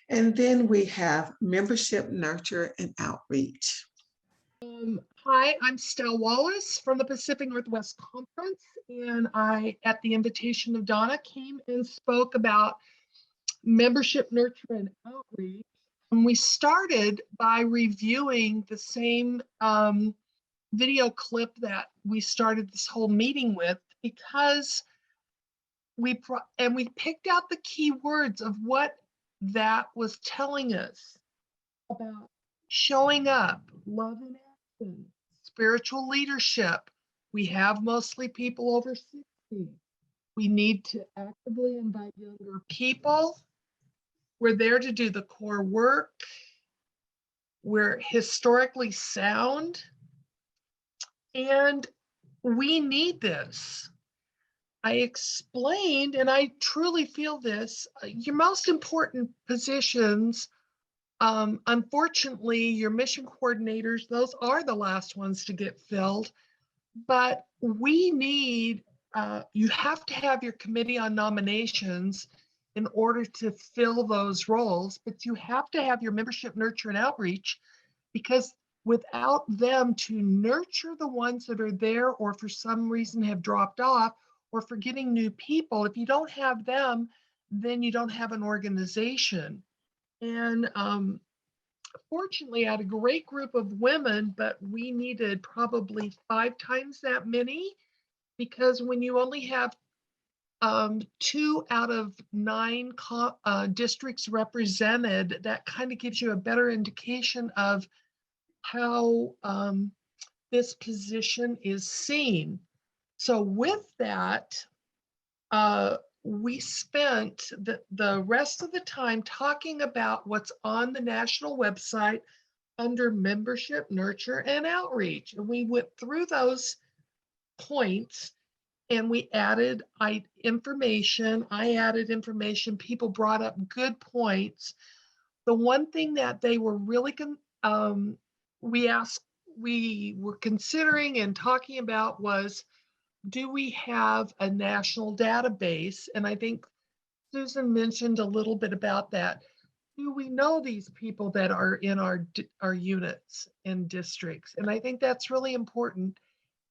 And then we have membership, nurture, and outreach. Hi, I'm Stell Wallace from the Pacific Northwest Conference, and I, at the invitation of Donna, came and spoke about membership, nurture, and outreach. And we started by reviewing the same video clip that we started this whole meeting with, because we picked out the key words of what that was telling us about showing up, love and action, spiritual leadership. We have mostly people over 60. We need to actively invite younger people. We're there to do the core work. We're historically sound. And we need this. I explained, and I truly feel this, your most important positions, unfortunately, your mission coordinators, those are the last ones to get filled, but we need, you have to have your committee on nominations in order to fill those roles, but you have to have your membership, nurture, and outreach, because without them to nurture the ones that are there or for some reason have dropped off, or for getting new people, if you don't have them, then you don't have an organization. And fortunately, I had a great group of women, but we needed probably 5 times that many, because when you only have 2 out of 9 districts represented, that kind of gives you a better indication of how this position is seen. So with that, we spent the rest of the time talking about what's on the national website under membership, nurture, and outreach. And we went through those points and we added information. I added information. People brought up good points. The one thing that they were really, we were considering and talking about was, do we have a national database? And I think Susan mentioned a little bit about that. Do we know these people that are in our units and districts? And I think that's really important.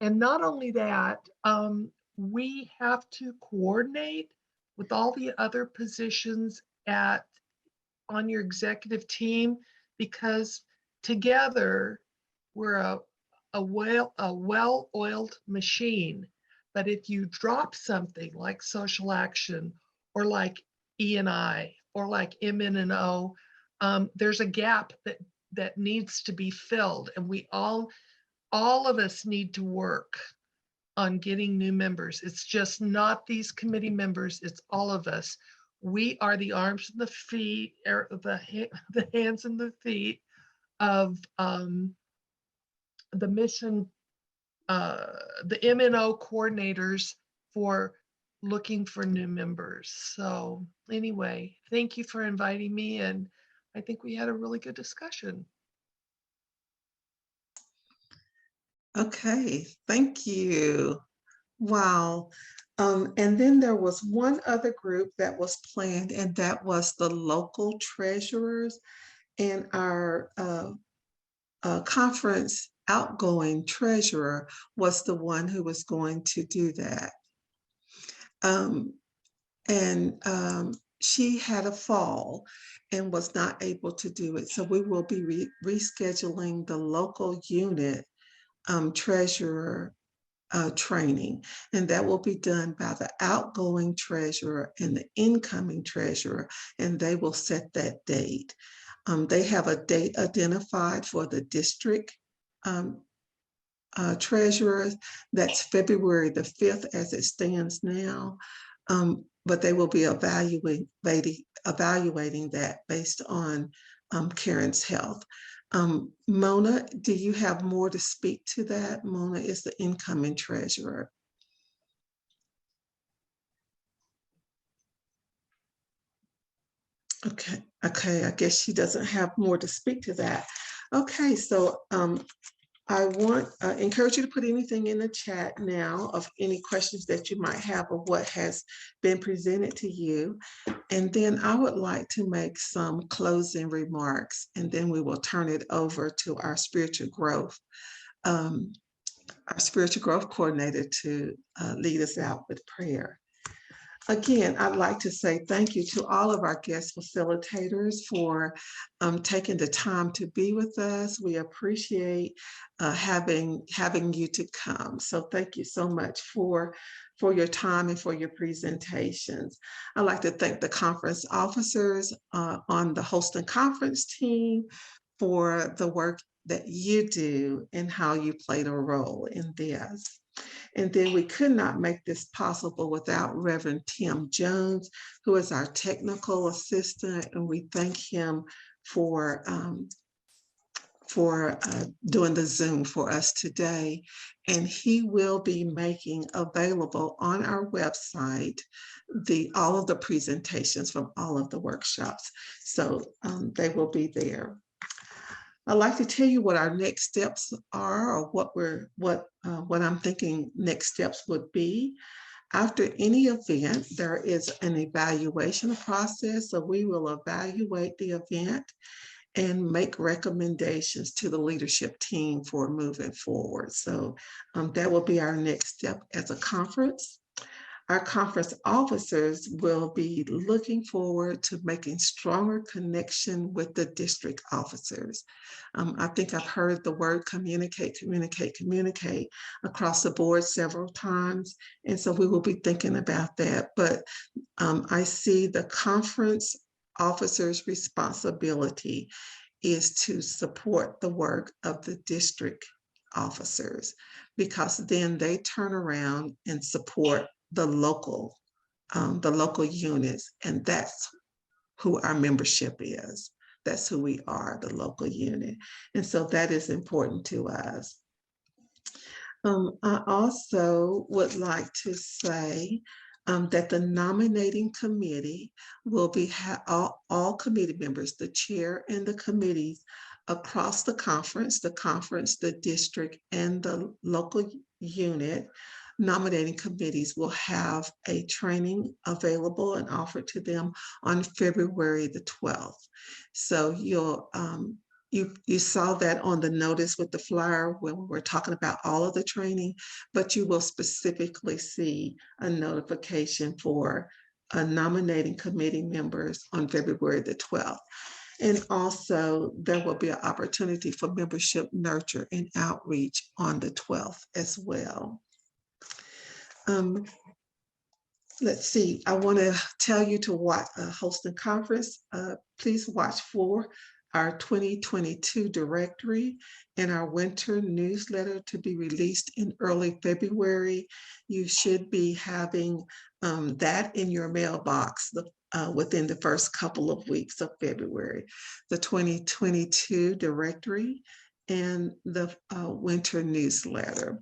And not only that, we have to coordinate with all the other positions on your executive team, because together we're a well-oiled machine. But if you drop something like social action, or like E&I, or like MN&O, there's a gap that needs to be filled. And we all of us need to work on getting new members. It's just not these committee members, it's all of us. We are the arms and the feet, or the hands and the feet of the mission, the MNO coordinators for looking for new members. So anyway, thank you for inviting me, and I think we had a really good discussion. Okay, thank you. Wow. And then there was one other group that was planned, and that was the local treasurers. And our conference outgoing treasurer was the one who was going to do that. And she had a fall and was not able to do it. So we will be rescheduling the local unit treasurer training, and that will be done by the outgoing treasurer and the incoming treasurer, and they will set that date. They have a date identified for the district treasurers. That's February the 5th as it stands now. But they will be evaluating that based on Karen's health. Mona, do you have more to speak to that? Mona is the incoming treasurer. Okay, I guess she doesn't have more to speak to that. Okay, so I want encourage you to put anything in the chat now of any questions that you might have of what has been presented to you. And then I would like to make some closing remarks, and then we will turn it over to our spiritual growth coordinator to lead us out with prayer. Again, I'd like to say thank you to all of our guest facilitators for taking the time to be with us. We appreciate having you to come. So thank you so much for your time and for your presentations. I'd like to thank the conference officers on the host and conference team for the work that you do and how you played a role in this. And then we could not make this possible without Reverend Tim Jones, who is our technical assistant, and we thank him for doing the Zoom for us today. And he will be making available on our website all of the presentations from all of the workshops. So they will be there. I'd like to tell you what our next steps are, or what I'm thinking next steps would be. After any event, there is an evaluation process. So we will evaluate the event and make recommendations to the leadership team for moving forward. So that will be our next step as a conference. Our conference officers will be looking forward to making stronger connection with the district officers. I think I've heard the word communicate across the board several times. And so we will be thinking about that. But I see the conference officers' responsibility is to support the work of the district officers, because then they turn around and support the local units, and that's who our membership is. That's who we are, the local unit. And so that is important to us. I also would like to say that the nominating committee will be all committee members, the chair and the committees across the conference, the district, and the local unit. Nominating committees will have a training available and offered to them on February the 12th. So you saw that on the notice with the flyer when we're talking about all of the training, but you will specifically see a notification for nominating committee members on February the 12th. And also there will be an opportunity for membership nurture and outreach on the 12th as well. Let's see, I want to tell you to watch host a conference. Please watch for our 2022 directory and our winter newsletter to be released in early February. You should be having that in your mailbox within the first couple of weeks of February. The 2022 directory and the winter newsletter.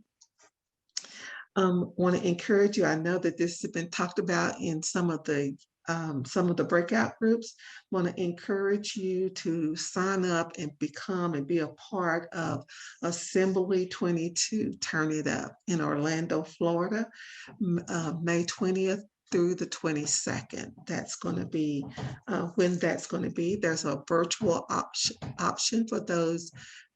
Want to encourage you. I know that this has been talked about in some of the breakout groups. Want to encourage you to sign up and become and be a part of Assembly 22 Turn It Up in Orlando, Florida, May 20th through the 22nd. That's going to be when that's going to be. There's a virtual option for those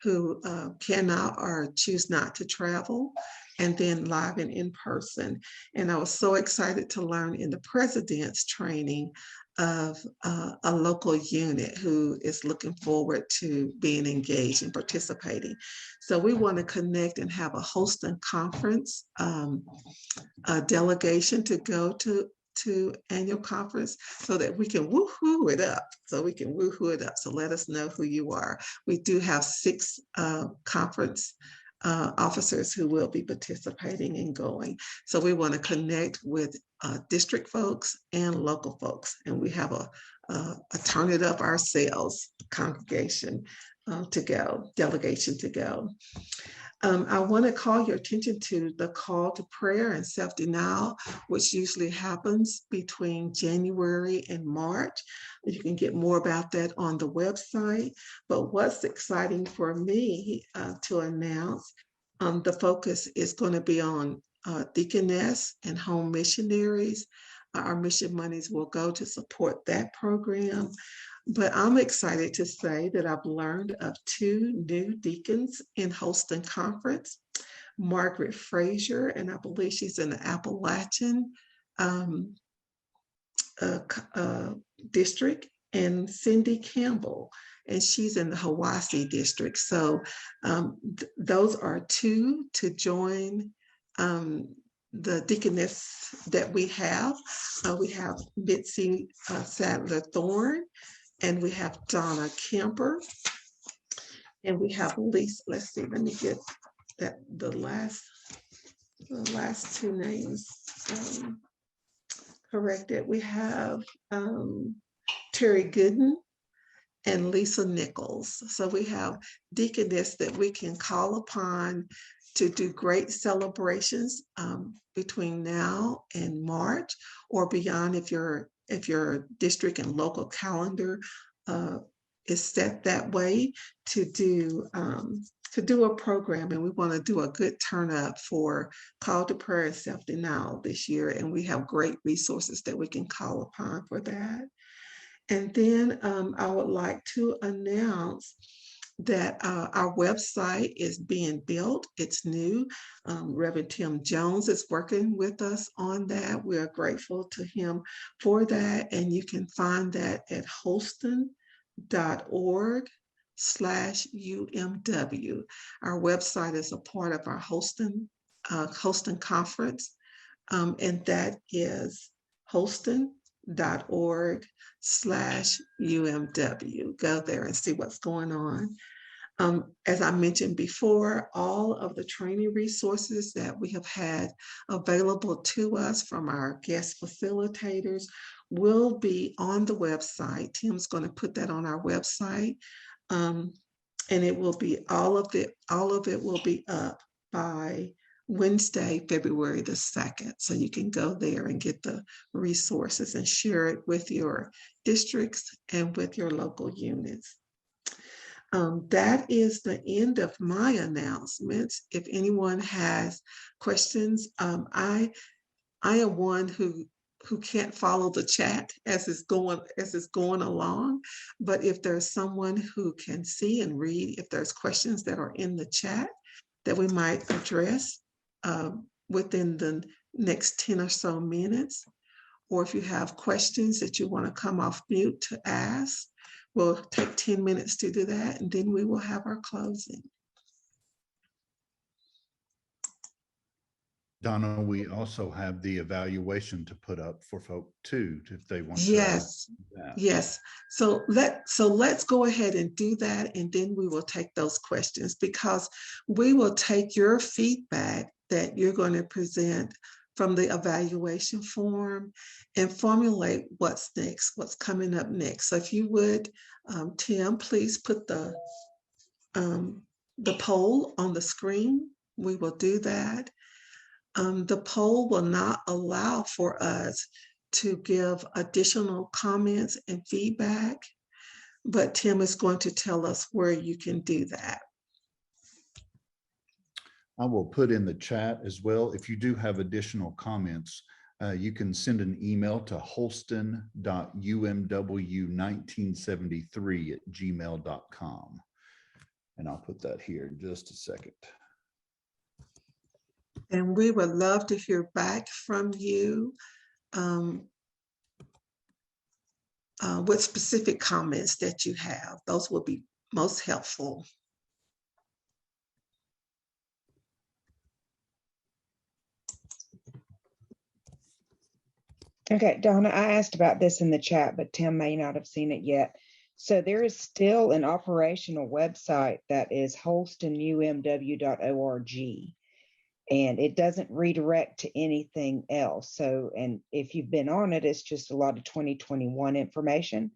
who cannot or choose not to travel, and then live and in person. And I was so excited to learn in the president's training of a local unit who is looking forward to being engaged and participating. So we want to connect and have a Holston conference, a delegation to go to annual conference so that we can woohoo it up. So let us know who you are. We do have 6 conference officers who will be participating and going. So we want to connect with district folks and local folks. And we have a turn it up ourselves congregation to go, delegation to go. I want to call your attention to the call to prayer and self-denial, which usually happens between January and March. You can get more about that on the website. But what's exciting for me to announce, the focus is going to be on deaconess and home missionaries. Our mission monies will go to support that program. But I'm excited to say that I've learned of 2 new deacons in Holston Conference, Margaret Frazier, and I believe she's in the Appalachian district, and Cindy Campbell, and she's in the Hiwassee district. So those are 2 to join the deaconess that we have. We have Mitzi Sadler Thorne, and we have Donna Kemper, and we have Lisa. Let's see, let me get that the last 2 names corrected. We have Terry Gooden and Lisa Nichols. So we have deaconess that we can call upon to do great celebrations between now and March or beyond, if your district and local calendar is set that way, to do a program. And we want to do a good turn up for Call to Prayer and Self-Denial this year. And we have great resources that we can call upon for that. And then I would like to announce that our website is being built. It's new. Reverend Tim Jones is working with us on that. We are grateful to him for that. And you can find that at holston.org/UMW. Our website is a part of our Holston conference, and that is holston.org/UMW. Go there and see what's going on. As I mentioned before, all of the training resources that we have had available to us from our guest facilitators will be on the website. Tim's going to put that on our website, and it will be all of it will be up by Wednesday, February the 2nd. So you can go there and get the resources and share it with your districts and with your local units. That is the end of my announcements. If anyone has questions, I am one who can't follow the chat as it's going along. But if there's someone who can see and read, if there's questions that are in the chat that we might address within the next 10 or so minutes, or if you have questions that you want to come off mute to ask, we'll take 10 minutes to do that, and then we will have our closing. Donna, we also have the evaluation to put up for folk too, if they want Yes, to. yes. So let's go ahead and do that, and then we will take those questions, because we will take your feedback that you're going to present from the evaluation form and formulate what's next, what's coming up next. So if you would, Tim, please put the poll on the screen. We will do that. The poll will not allow for us to give additional comments and feedback, but Tim is going to tell us where you can do that. I will put in the chat as well. If you do have additional comments, you can send an email to holston.umw1973@gmail.com. And I'll put that here in just a second. And we would love to hear back from you with specific comments that you have. Those will be most helpful. Okay, Donna, I asked about this in the chat, but Tim may not have seen it yet. So there is still an operational website that is holstonumw.org, and it doesn't redirect to anything else. So, and if you've been on it, it's just a lot of 2021 information,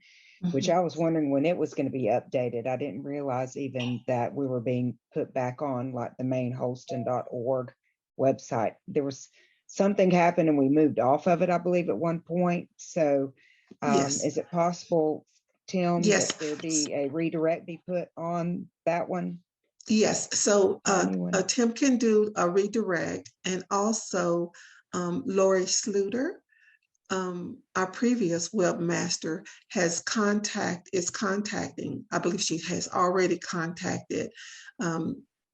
which I was wondering when it was going to be updated. I didn't realize even that we were being put back on like the main holston.org website. There was something happened and we moved off of it, I believe, at one point. So Yes. is it possible, Tim, Yes. that there be a redirect be put on that one? Yes, so Tim can do a redirect, and also Lori Sluter, our previous webmaster, is contacting, I believe she has already contacted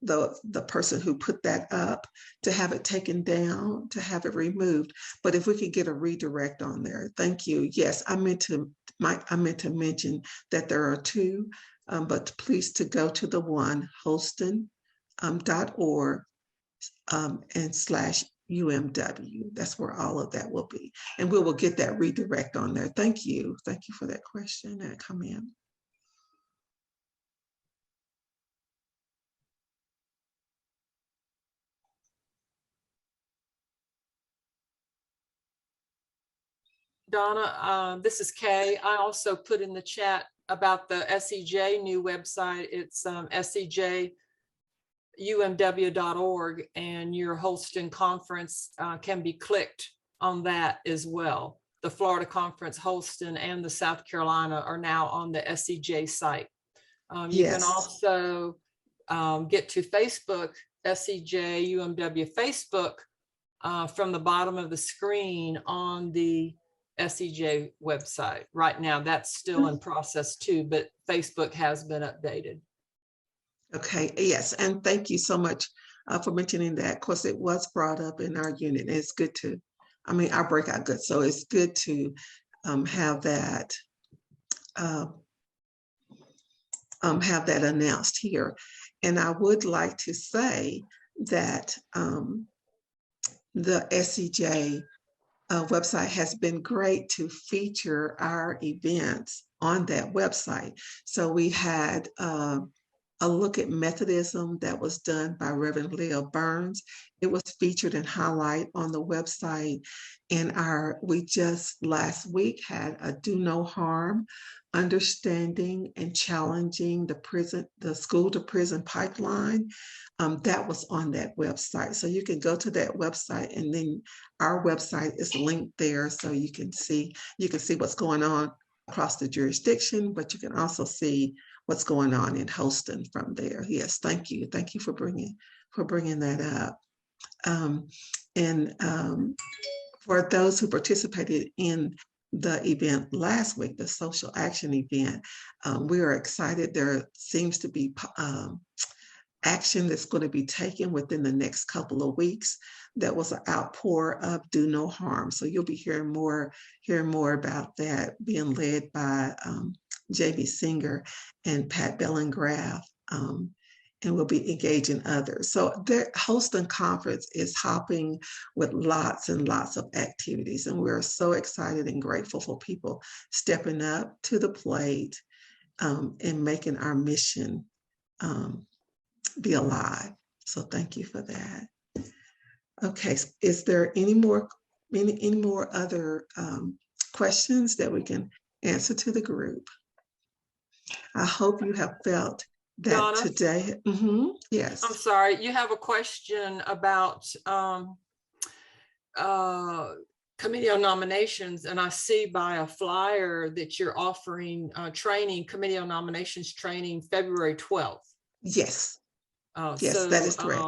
the person who put that up to have it taken down, to have it removed. But if we could get a redirect on there, thank you. Yes, I meant to mention that there are two, but please to go to the one, holston.org and /UMW. That's where all of that will be. And we will get that redirect on there. Thank you. Thank you for that question and comment. Donna, this is Kay. I also put in the chat about the SEJ new website. It's SEJUMW.org, and your Holston conference can be clicked on that as well. The Florida Conference Holston and the South Carolina are now on the SEJ site. You can also get to Facebook, SEJ UMW Facebook, from the bottom of the screen on the SEJ website. Right now, that's still in process too, but Facebook has been updated. Okay, yes, and thank you so much for mentioning that. Of course, it was brought up in our unit, and it's good to, I mean, our breakout good, so it's good to have that announced here. And I would like to say that the SEJ website has been great to feature our events on that website. So we had a look at Methodism that was done by Reverend Leo Burns. It was featured and highlighted on the website. And we just last week had a Do No Harm, understanding and challenging the school to prison pipeline. That was on that website. So you can go to that website, and then our website is linked there, so you can see what's going on across the jurisdiction, but you can also see what's going on in Holston from there. Yes, thank you for bringing that up. For those who participated in the event last week, the social action event, we are excited. There seems to be action that's going to be taken within the next couple of weeks. That was an outpour of Do No Harm. So you'll be hearing more about that, being led by J.B. Singer and Pat Bellengraf, and we'll be engaging others. So the Holston Conference is hopping with lots and lots of activities, and we're so excited and grateful for people stepping up to the plate and making our mission be alive. So thank you for that. Okay, is there any more other questions that we can answer to the group? I hope you have felt that Donna, today. Yes. I'm sorry, you have a question about Committee on Nominations, and I see by a flyer that you're offering training, Committee on Nominations training, February 12th. Yes. Yes, so, that is correct.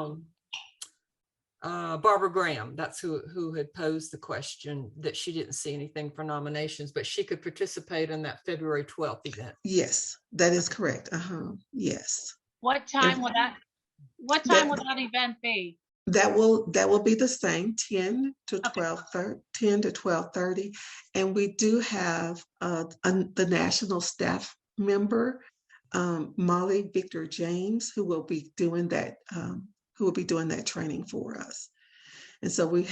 Barbara Graham, that's who had posed the question, that she didn't see anything for nominations, but she could participate in that February 12th event. Yes, that is correct. Yes. What time will that, what time will that event be? That will be the same, 10 to Okay. 10 to 12:30. And we do have the national staff member, Molly Victor James, who will be doing that training for us. And so we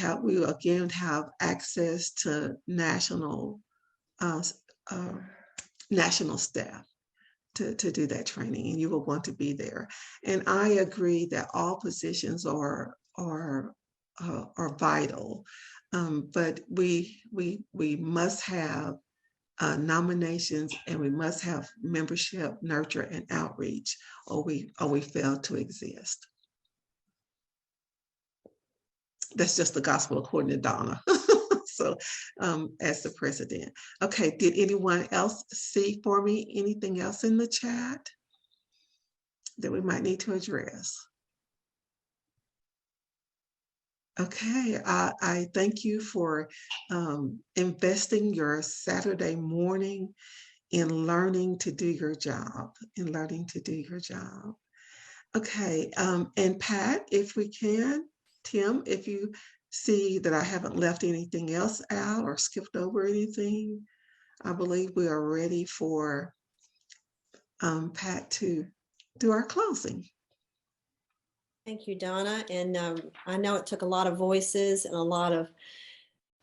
again have access to national staff to do that training, and you will want to be there. And I agree that all positions are vital, but we must have nominations, and we must have membership, nurture, and outreach, or we fail to exist. That's just the gospel according to Donna. So as the president. Okay, did anyone else see for me anything else in the chat that we might need to address? Okay, I thank you for investing your Saturday morning in learning to do your job, Okay, and Pat, if we can, Tim, if you see that I haven't left anything else out or skipped over anything, I believe we are ready for Pat to do our closing. Thank you, Donna. And I know it took a lot of voices and a lot of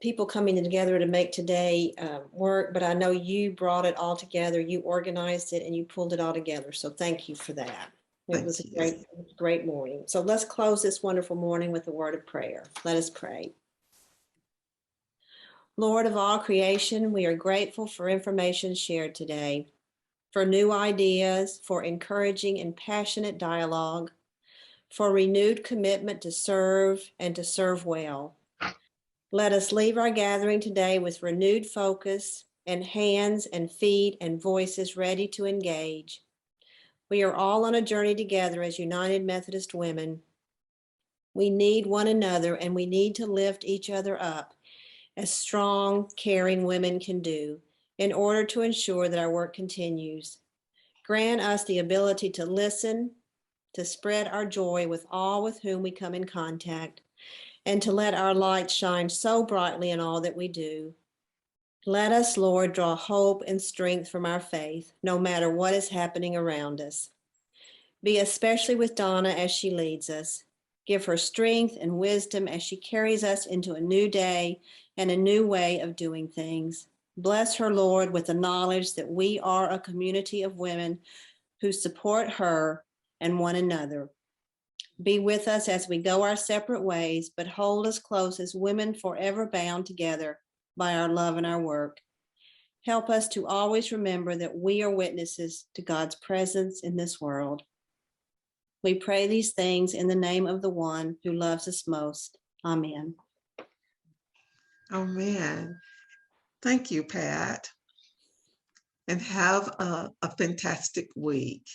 people coming together to make today work, but I know you brought it all together, you organized it, and you pulled it all together. So thank you for that. It was a great morning. So let's close this wonderful morning with a word of prayer. Let us pray. Lord of all creation, we are grateful for information shared today, for new ideas, for encouraging and passionate dialogue, for renewed commitment to serve and to serve well. Let us leave our gathering today with renewed focus and hands and feet and voices ready to engage. We are all on a journey together as United Methodist women. We need one another, and we need to lift each other up as strong, caring women can do in order to ensure that our work continues. Grant us the ability to listen, to spread our joy with all with whom we come in contact, and to let our light shine so brightly in all that we do. Let us, Lord, draw hope and strength from our faith, no matter what is happening around us. Be especially with Donna as she leads us. Give her strength and wisdom as she carries us into a new day and a new way of doing things. Bless her, Lord, with the knowledge that we are a community of women who support her and one another. Be with us as we go our separate ways, but hold us close as women forever bound together by our love and our work. Help us to always remember that we are witnesses to God's presence in this world. We pray these things in the name of the one who loves us most. Amen. Amen. Thank you, Pat. And have a fantastic week.